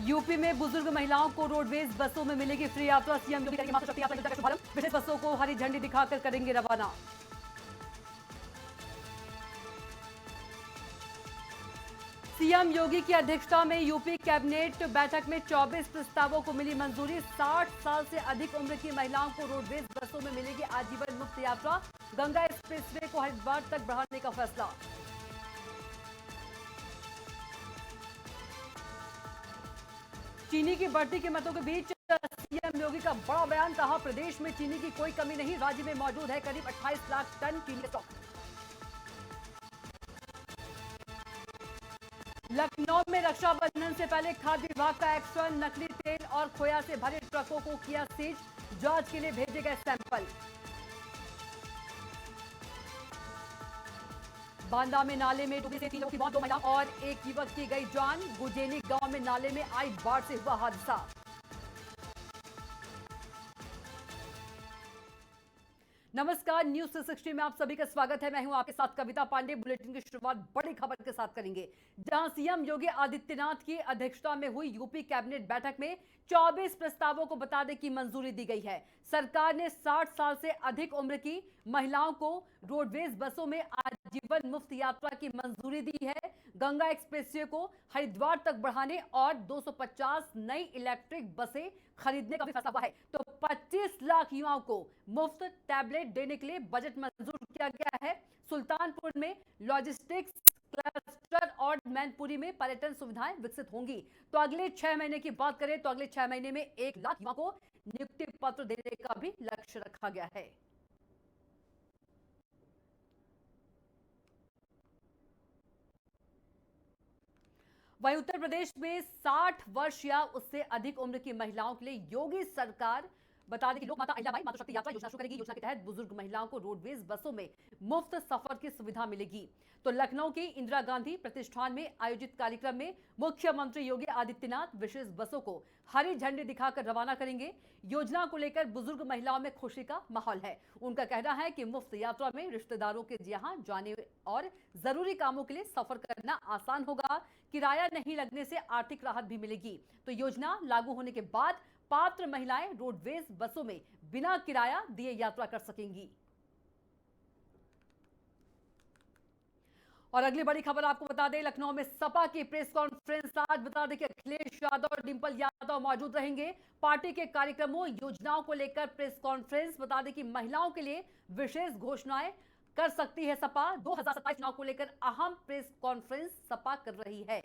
UP में बुजुर्ग महिलाओं को रोडवेज बसों में मिलेगी फ्री यात्रा। सीएम योगी करेंगे मातृशक्ति यात्रा योजना का शुभारंभ। विशेष बसों को हरी झंडी दिखाकर करेंगे रवाना। सीएम योगी की अध्यक्षता में यूपी कैबिनेट बैठक में 24 प्रस्तावों को मिली मंजूरी। 60 साल से अधिक उम्र की महिलाओं को रोडवेज बसों में मिलेगी आजीवन मुफ्त यात्रा। गंगा एक्सप्रेसवे को हरिद्वार तक बढ़ाने का फैसला। चीनी की बढ़ती कीमतों के बीच सीएम योगी का बड़ा बयान। कहा, प्रदेश में चीनी की कोई कमी नहीं, राज्य में मौजूद है करीब 28 लाख टन चीनी स्टॉक। लखनऊ में रक्षाबंधन से पहले खाद्य विभाग का एक्शन। नकली तेल और खोया से भरे ट्रकों को किया सीज। जांच के लिए भेजे गए सैंपल। बांदा में नाले में डूबने से 3 लोगों की मौत, 2 महिला और एक युवक की गई जान। गुजेनी गांव में नाले में आई बाढ़ से हुआ हादसा। नमस्कार, न्यूज 360 में आप सभी का स्वागत है। मैं हूं आपके साथ कविता पांडे। बुलेटिन की शुरुआत बड़ी खबर के साथ करेंगे, जहां सीएम योगी आदित्यनाथ की अध्यक्षता में हुई यूपी कैबिनेट बैठक में 24 प्रस्तावों को बता दें कि मंजूरी दी गई है। सरकार ने 60 साल से अधिक उम्र की महिलाओं को रोडवेज बसों में आजीवन मुफ्त यात्रा की मंजूरी दी है। गंगा एक्सप्रेसवे को हरिद्वार तक बढ़ाने और 250 नई इलेक्ट्रिक बसें खरीदने का भी फैसला हुआ है। तो 25 लाख युवाओं को मुफ्त टैबलेट देने के लिए बजट मंजूर किया गया है। सुल्तानपुर में लॉजिस्टिक्स क्लस्टर और मैनपुरी में पर्यटन सुविधाएं विकसित होंगी। तो अगले 6 महीने की बात करें तो अगले 6 महीने में 1 लाख युवाओं को नियुक्ति पत्र देने का भी लक्ष्य रखा गया है। वहीं उत्तर प्रदेश में 60 वर्ष या उससे अधिक उम्र की महिलाओं के लिए योगी सरकार बता दें कि लोक माता अहिल्याबाई मातृशक्ति यात्रा योजना शुरू करेगी। योजना के तहत बुजुर्ग महिलाओं को रोडवेज बसों में मुफ्त सफर की सुविधा मिलेगी। तो लखनऊ के इंदिरा गांधी प्रतिष्ठान में आयोजित कार्यक्रम में मुख्यमंत्री योगी आदित्यनाथ विशेष बसों को हरी झंडी दिखाकर रवाना करेंगे। योजना को लेकर बुजुर्ग महिलाओं में खुशी का माहौल है। उनका कहना है कि मुफ्त यात्रा में रिश्तेदारों के यहां जाने और जरूरी कामों के लिए सफर करना आसान होगा। किराया नहीं लगने से आर्थिक राहत भी मिलेगी। तो योजना लागू होने के बाद पात्र महिलाएं रोडवेज बसों में बिना किराया दिए यात्रा कर सकेंगी। और अगली बड़ी खबर आपको बता दें, लखनऊ में सपा की प्रेस कॉन्फ्रेंस। आज बता दें कि अखिलेश यादव और डिंपल यादव मौजूद रहेंगे। पार्टी के कार्यक्रमों योजनाओं को लेकर प्रेस कॉन्फ्रेंस। बता दें कि महिलाओं के लिए विशेष घोषणाएं कर सकती है सपा। 2027 चुनाव को लेकर अहम प्रेस कॉन्फ्रेंस सपा कर रही है।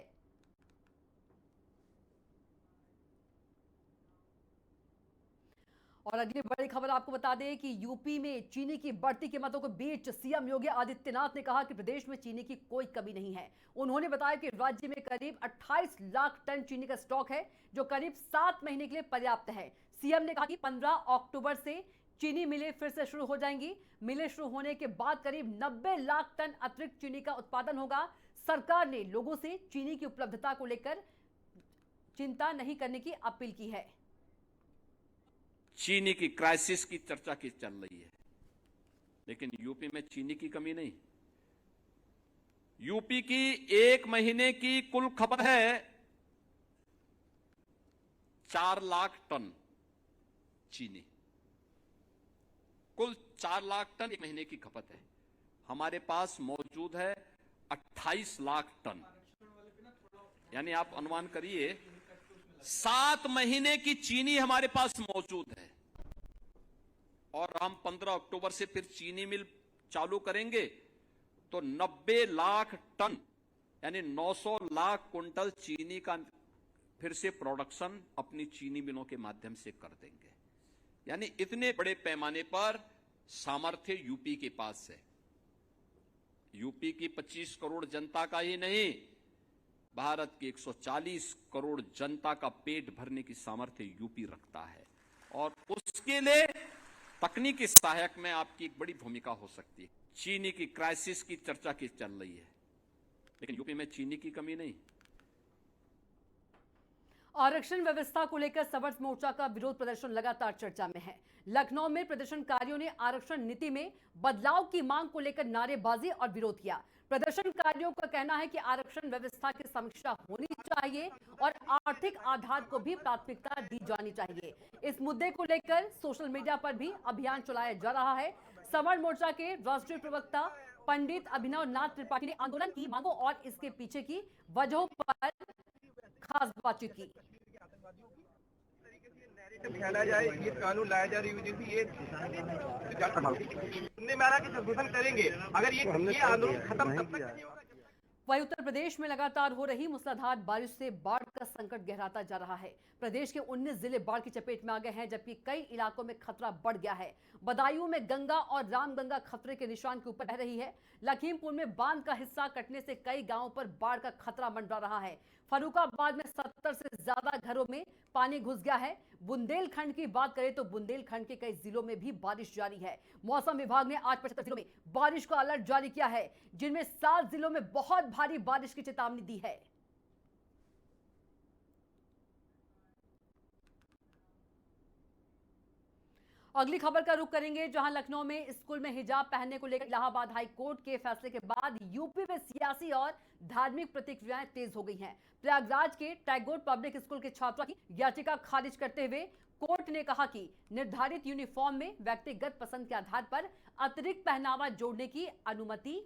और अगली बड़ी खबर आपको बता दें कि यूपी में चीनी की बढ़ती कीमतों के बीच सीएम योगी आदित्यनाथ ने कहा कि प्रदेश में चीनी की कोई कमी नहीं है। उन्होंने बताया कि राज्य में करीब 28 लाख टन चीनी का स्टॉक है, जो करीब 7 महीने के लिए पर्याप्त है। सीएम ने कहा कि 15 अक्टूबर से चीनी मिलें फिर से शुरू हो जाएंगी। मिलें शुरू होने के बाद करीब 90 लाख टन अतिरिक्त चीनी का उत्पादन होगा। सरकार ने लोगों से चीनी की उपलब्धता को लेकर चिंता नहीं करने की अपील की है। चीनी की क्राइसिस की चर्चा की चल रही है, लेकिन यूपी में चीनी की कमी नहीं। यूपी की 1 महीने की कुल खपत है 4 लाख टन चीनी। कुल 4 लाख टन 1 महीने की खपत है। हमारे पास मौजूद है 28 लाख टन। यानी आप अनुमान करिए 7 महीने की चीनी हमारे पास मौजूद है। और हम 15 अक्टूबर से फिर चीनी मिल चालू करेंगे तो 90 लाख टन यानी 900 लाख कुंटल चीनी का फिर से प्रोडक्शन अपनी चीनी मिलों के माध्यम से कर देंगे। यानी इतने बड़े पैमाने पर सामर्थ्य यूपी के पास है। यूपी की 25 करोड़ जनता का ही नहीं, भारत की 140 करोड़ जनता का पेट भरने की सामर्थ्य यूपी रखता है। और उसके लिए तकनीकी सहायक में आपकी एक बड़ी भूमिका हो सकती है। चीनी की क्राइसिस की चर्चा की चल रही है, लेकिन यूपी में चीनी की कमी नहीं। आरक्षण व्यवस्था को लेकर समर्थ मोर्चा का विरोध प्रदर्शन लगातार चर्चा में है। लखनऊ में प्रदर्शनकारियों ने आरक्षण नीति में बदलाव की मांग को लेकर नारेबाजी और विरोध किया। प्रदर्शनकारियों का कहना है कि आरक्षण व्यवस्था की समीक्षा होनी चाहिए और आर्थिक आधार को भी प्राथमिकता दी जानी चाहिए। इस मुद्दे को लेकर सोशल मीडिया पर भी अभियान चलाया जा रहा है। समर्थ मोर्चा के राष्ट्रीय प्रवक्ता पंडित अभिनव नाथ त्रिपाठी ने आंदोलन की मांगों और इसके पीछे की वजहों पर खास बातचीत की। फैलाया जाए, ये कानून लाया जाए रिवीजन की, ये सुनने में आ रहा है कि संशोधन करेंगे, अगर ये आंदोलन खत्म तब तक नहीं होगा। वहीं उत्तर प्रदेश में लगातार हो रही मूसलाधार बारिश से बाढ़ का संकट गहराता जा रहा है। प्रदेश के 19 जिले बाढ़ की चपेट में आ गए हैं, जबकि कई इलाकों में खतरा बढ़ गया है। बदायूं में गंगा और रामगंगा खतरे के निशान के ऊपर बह रही है। लखीमपुर में बांध का हिस्सा कटने से कई गांवों पर बाढ़ का खतरा मंडरा रहा है। फर्रुखाबाद में 70 से ज्यादा घरों में पानी घुस गया है। बुंदेलखंड की बात करें तो बुंदेलखंड के कई जिलों में भी बारिश जारी है। मौसम विभाग ने आज 75 जिलों में बारिश का अलर्ट जारी किया है, जिनमें 7 जिलों में बहुत भारी बारिश की चेतावनी दी है। अगली खबर का रुख करेंगे, जहां लखनऊ में स्कूल में हिजाब पहनने को लेकर इलाहाबाद हाई कोर्ट के फैसले के बाद यूपी में सियासी और धार्मिक प्रतिक्रियाएं तेज हो गई हैं। प्रयागराज के टैगोर पब्लिक स्कूल के छात्रों की याचिका खारिज करते हुए कोर्ट ने कहा कि निर्धारित यूनिफॉर्म में व्यक्तिगत पसंद के आधार पर अतिरिक्त पहनावा जोड़ने की अनुमति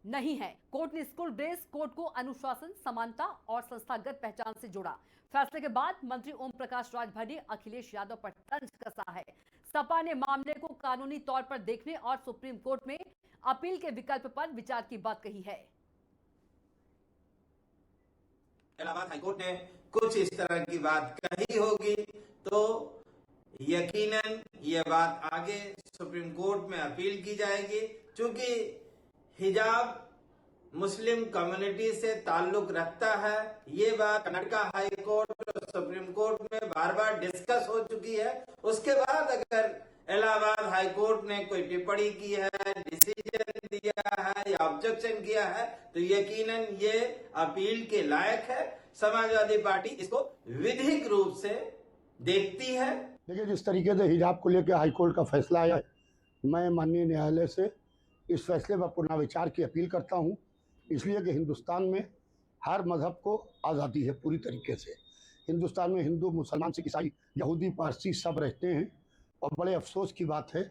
नहीं है। कोर्ट ने स्कूल ड्रेस कोड को अनुशासन, समानता और संस्थागत पहचान से जोड़ा। फैसले के बाद मंत्री ओम प्रकाश राजभर ने अखिलेश यादव पर तंज कसा है। सपा ने मामले को कानूनी तौर पर देखने और सुप्रीम कोर्ट में अपील के विकल्प पर विचार की बात कही है। इलाहाबाद हाईकोर्ट ने कुछ इस तरह की बात कही होगी तो यकीनन ये बात आगे सुप्रीम कोर्ट में अपील की जाएगी, क्योंकि हिजाब मुस्लिम कम्युनिटी से ताल्लुक रखता है। ये बात कर्नाटक हाई कोर्ट और सुप्रीम कोर्ट में बार बार डिस्कस हो चुकी है। उसके बाद अगर इलाहाबाद हाई कोर्ट ने कोई टिप्पणी की है, डिसीजन दिया है या ऑब्जेक्शन किया है, तो यकीनन ये अपील के लायक है। समाजवादी पार्टी इसको विधिक रूप से देखती है। देखिए, जिस तरीके से हिजाब को लेकर हाईकोर्ट का फैसला आया है, मैं माननीय न्यायालय से इस फैसले पर पुनर्विचार की अपील करता हूं, इसलिए कि हिंदुस्तान में हर मजहब को आज़ादी है पूरी तरीके से। हिंदुस्तान में हिंदू, मुसलमान, सिख, ईसाई, यहूदी, पारसी सब रहते हैं। और बड़े अफसोस की बात है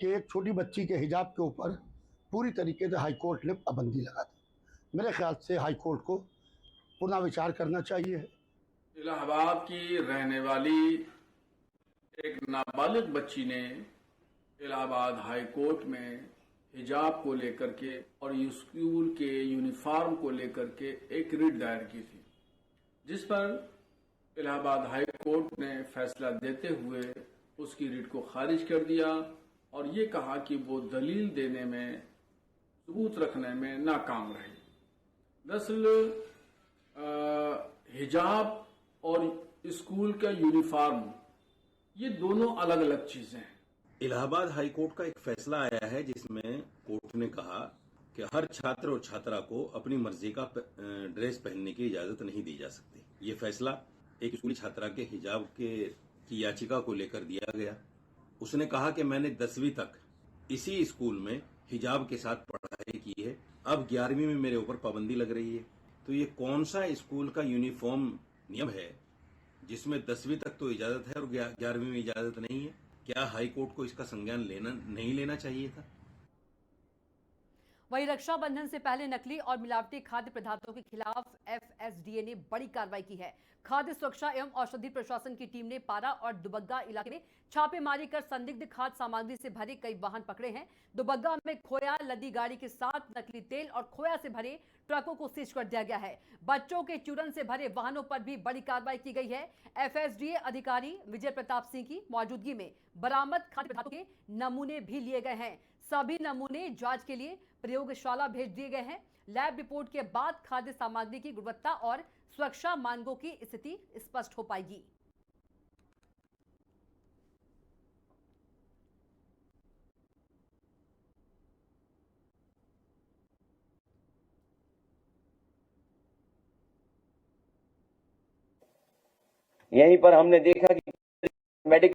कि एक छोटी बच्ची के हिजाब के ऊपर पूरी तरीके से हाईकोर्ट ने पाबंदी लगा दी। मेरे ख्याल से हाईकोर्ट को पुनर्विचार करना चाहिए। इलाहाबाद की रहने वाली एक नाबालिग बच्ची ने इलाहाबाद हाई कोर्ट में हिजाब को लेकर के और स्कूल के यूनिफॉर्म को लेकर के एक रिट दायर की थी, जिस पर इलाहाबाद हाई कोर्ट ने फैसला देते हुए उसकी रिट को खारिज कर दिया और ये कहा कि वो दलील देने में, सबूत रखने में नाकाम रही। दरअसल हिजाब और स्कूल का यूनिफॉर्म ये दोनों अलग अलग चीजें हैं। इलाहाबाद हाई कोर्ट का एक फैसला आया है जिसमें कोर्ट ने कहा कि हर छात्र और छात्रा को अपनी मर्जी का ड्रेस पहनने की इजाजत नहीं दी जा सकती। ये फैसला एक स्कूली छात्रा के हिजाब की याचिका को लेकर दिया गया। उसने कहा कि मैंने 10वीं तक इसी स्कूल में हिजाब के साथ पढ़ाई की है, अब 11वीं में मेरे ऊपर पाबंदी लग रही है। तो ये कौन सा स्कूल का यूनिफॉर्म नियम है जिसमें 10वीं तक तो इजाजत है और 11वीं में इजाजत नहीं है? क्या हाई कोर्ट को इसका संज्ञान नहीं लेना चाहिए था? वहीं रक्षाबंधन से पहले नकली और मिलावटी खाद्य पदार्थों के खिलाफ एफएसडीए ने बड़ी कार्रवाई की है। खाद्य सुरक्षा एवं औषधि प्रशासन की टीम ने पारा और दुबग्गा इलाके में छापेमारी कर संदिग्ध खाद्य सामग्री से भरे कई वाहन पकड़े हैं। दुबग्गा में खोया लदी गाड़ी के साथ नकली तेल और खोया से भरे ट्रकों को सीज कर दिया गया है। बच्चों के चूरन से भरे वाहनों पर भी बड़ी कार्रवाई की गई है। एफएसडीए अधिकारी विजय प्रताप सिंह की मौजूदगी में बरामद खाद्य पदार्थों के नमूने भी लिए गए हैं। सभी नमूने जांच के लिए प्रयोगशाला भेज दिए गए हैं। लैब रिपोर्ट के बाद खाद्य सामग्री की गुणवत्ता और सुरक्षा मानकों की स्थिति स्पष्ट हो पाएगी। यहीं पर हमने देखा कि